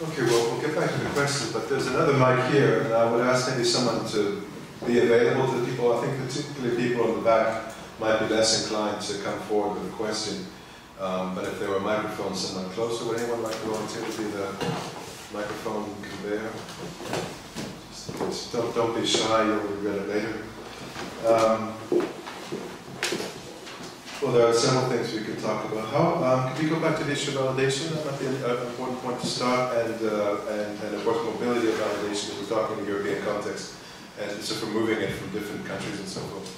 Okay, well, we'll get back to the questions, but there's another mic here, and I would ask maybe someone to be available to the people. I think particularly people in the back might be less inclined to come forward with a question. But if there were microphones somewhat closer, would anyone like to volunteer to be the microphone conveyor? Just don't be shy, you'll regret it later. Well, there are several things we could talk about. How could we go back to the issue of validation? That might be an important point to start, and of course mobility of validation. We're talking in the European context, and so for moving it from different countries and so forth.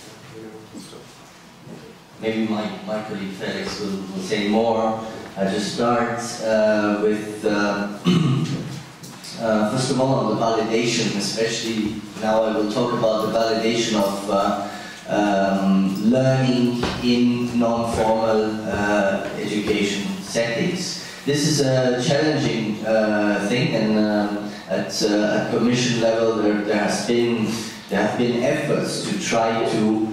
Maybe my colleague Felix will say more. I just start with first of all on the validation, especially now I will talk about the validation of learning in non-formal education settings. This is a challenging thing, and at Commission level there have been efforts to try to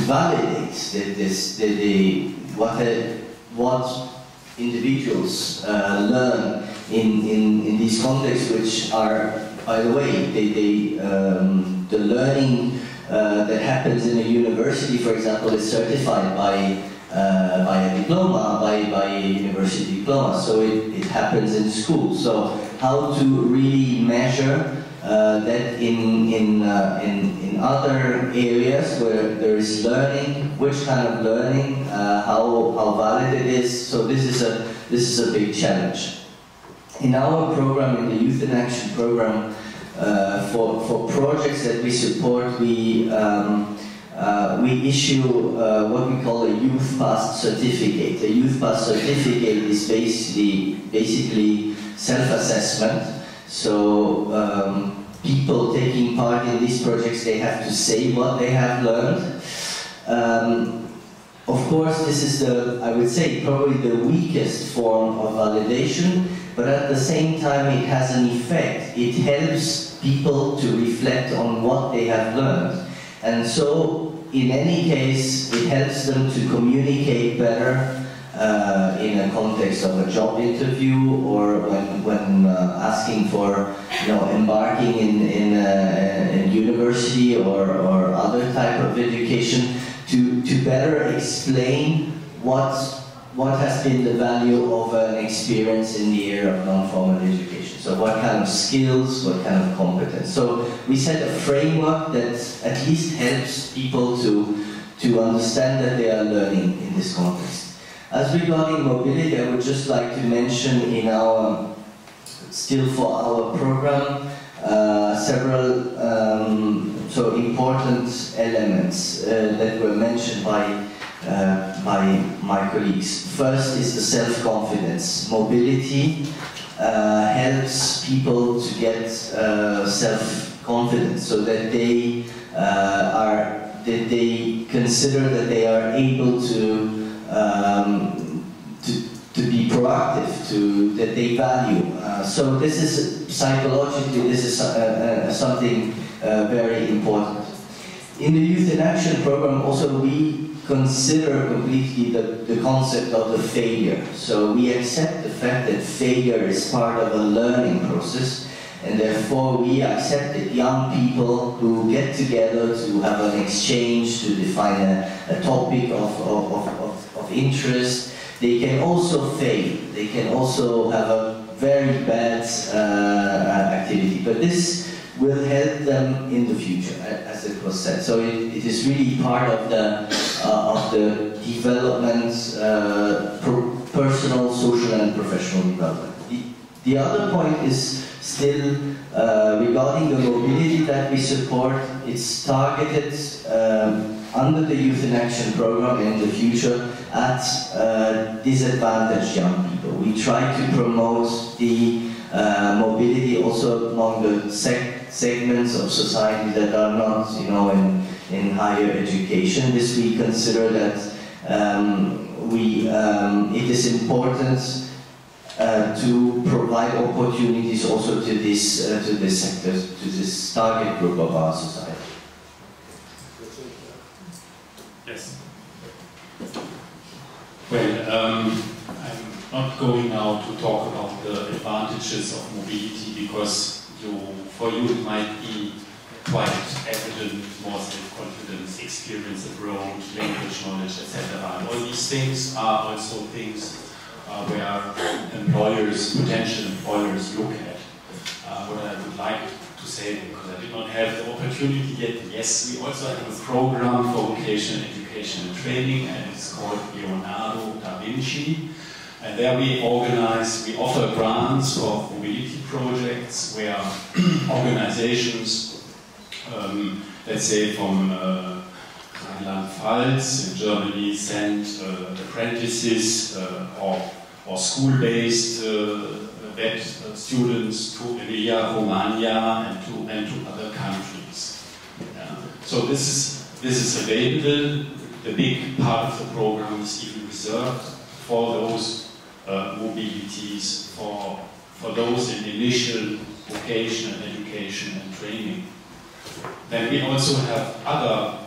validate what individuals learn in these contexts, which are, by the way, the learning that happens in a university, for example, is certified by a diploma, by a university diploma. So it happens in school. So how to really measure that in other areas where there is learning, which kind of learning, how valid it is. So this is a big challenge. In our program, in the Youth in Action program, for projects that we support, we issue what we call a Youth Pass certificate. A Youth Pass certificate is basically self-assessment. So people taking part in these projects, they have to say what they have learned. Of course, this is I would say, probably the weakest form of validation, but at the same time it has an effect. It helps people to reflect on what they have learned. And so, in any case, it helps them to communicate better in a context of a job interview, or when asking for, embarking in university or other type of education, to better explain what has been the value of an experience in the area of non-formal education. So what kind of skills, what kind of competence. So we set a framework that at least helps people to understand that they are learning in this context. As regarding mobility, I would just like to mention still for our program, several so important elements that were mentioned by my colleagues. First is the self-confidence. Mobility helps people to get self-confidence, so that they consider that they are able to be proactive, that they value. So this is psychologically, this is something very important. In the Youth in Action program also we consider completely the concept of the failure. So we accept the fact that failure is part of a learning process, and therefore we accept that young people who get together to have an exchange, to define a topic of interest, they can also fail. They can also have a very bad activity, but this will help them in the future, as it was said. So it is really part of the development, personal, social, and professional development. The other point is still regarding the mobility that we support. It's targeted under the Youth in Action program in the future at disadvantaged young people. We try to promote the mobility also among the segments of society that are not, in higher education. This we consider that it is important to provide opportunities also to this sector, to this target group of our society. Yes. Well, not going now to talk about the advantages of mobility, because for you it might be quite evident, more self-confidence, experience abroad, language knowledge, etc. And all these things are also things where employers, potential employers, look at. What I would like to say, because I did not have the opportunity yet, yes, we also have a program for vocational education and training, and it's called Leonardo da Vinci. And there we offer grants for mobility projects where organizations, let's say from Rheinland-Pfalz in Germany, send apprentices or school-based vet students to Emilia-Romagna and to other countries. Yeah. So this is available. The big part of the program is even reserved for those mobilities, for those in initial vocational education and training. Then we also have other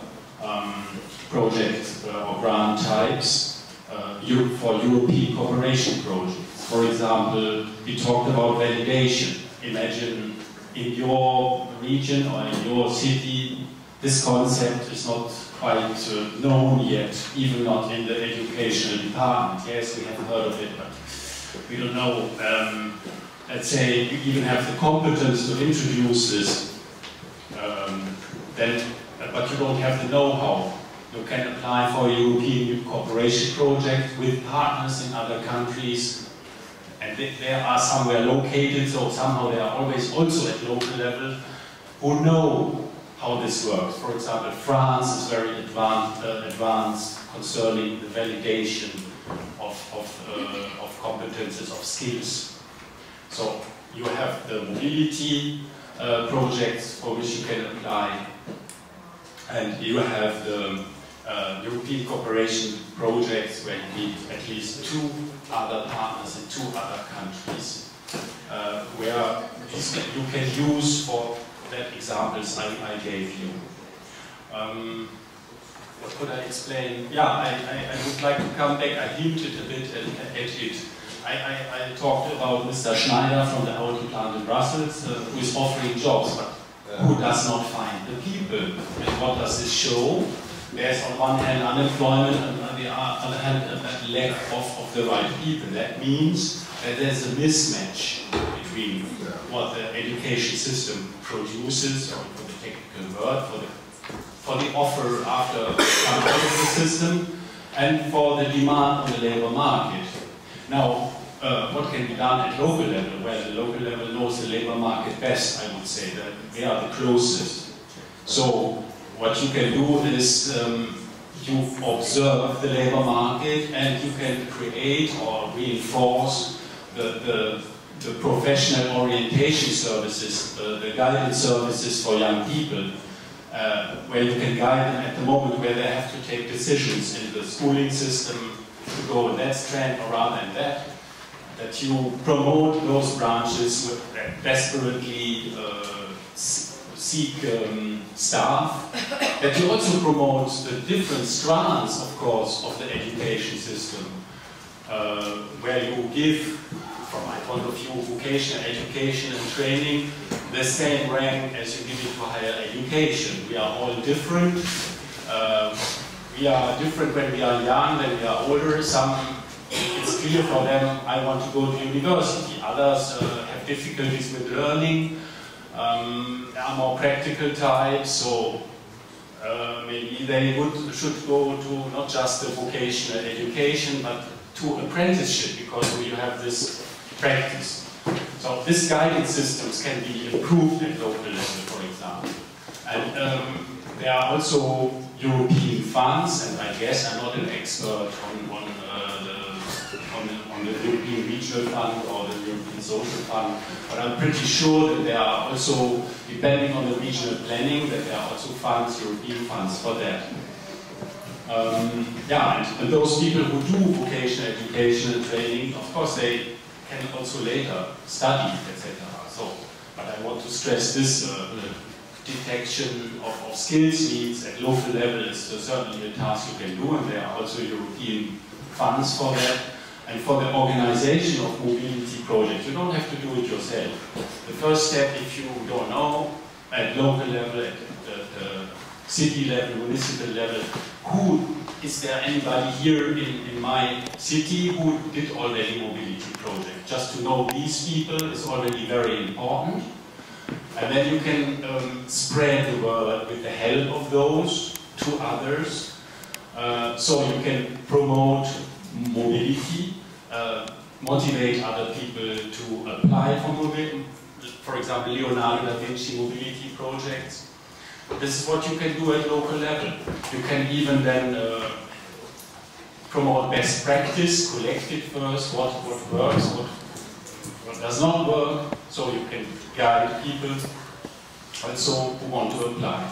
project or grant types for European cooperation projects. For example, we talked about validation. Imagine in your region or in your city, this concept is not quite known yet, even not in the educational department. Yes, we have heard of it, but we don't know. Let's say you even have the competence to introduce this, but you don't have the know-how. You can apply for a European cooperation project with partners in other countries, and they are somewhere located, so somehow they are always also at local level, who know how this works. For example, France is very advanced concerning the validation of competences, of skills. So you have the mobility projects for which you can apply, and you have the European cooperation projects where you need at least 2 other partners in 2 other countries, where you can use for that examples I gave you. What could I explain? Yeah, I would like to come back. I hinted a bit at it. I talked about Mr. Schneider from the auto plant in Brussels, who is offering jobs, but who does not find the people. And what does this show? There's on one hand unemployment, and on the other hand a lack of the right people. That means that there's a mismatch between what the education system produces, or for the technical word, for the offer after coming out of the system, and for the demand on the labor market. Now, what can be done at local level? Well, the local level knows the labor market best, I would say, that they are the closest. So, what you can do is you observe the labor market and you can create or reinforce the professional orientation services, the guidance services for young people, where you can guide them at the moment where they have to take decisions in the schooling system to go in that strand or rather in that you promote those branches that desperately seek staff, that you also promote the different strands, of course, of the education system, where you give, from my point of view, vocational education and training the same rank as you give it to higher education. We are all different. We are different when we are young, when we are older. Some, it's clear for them, I want to go to university. Others have difficulties with learning. Are more practical types, so maybe they should go to not just the vocational education, but to apprenticeship, because you have this practice. So these guidance systems can be improved at local level, for example. And there are also European funds, and I guess I'm not an expert on the European Regional Fund or the European Social Fund, but I'm pretty sure that there are also, depending on the regional planning, that there are also funds, European funds for that. Yeah, and those people who do vocational education and training, of course, they can also later study, etc. So, but I want to stress this detection of skills needs at local level is certainly a task you can do, and there are also European funds for that. And for the organization of mobility projects, you don't have to do it yourself. The first step, if you don't know, at local level, at the city level, municipal level, is there anybody here in my city who did already mobility project? Just to know these people is already very important. And then you can spread the word with the help of those to others. So you can promote mobility, motivate other people to apply for mobility. For example, Leonardo da Vinci mobility projects. This is what you can do at local level. You can even then promote best practice, collect it first, what works, what does not work, so you can guide people also who want to apply.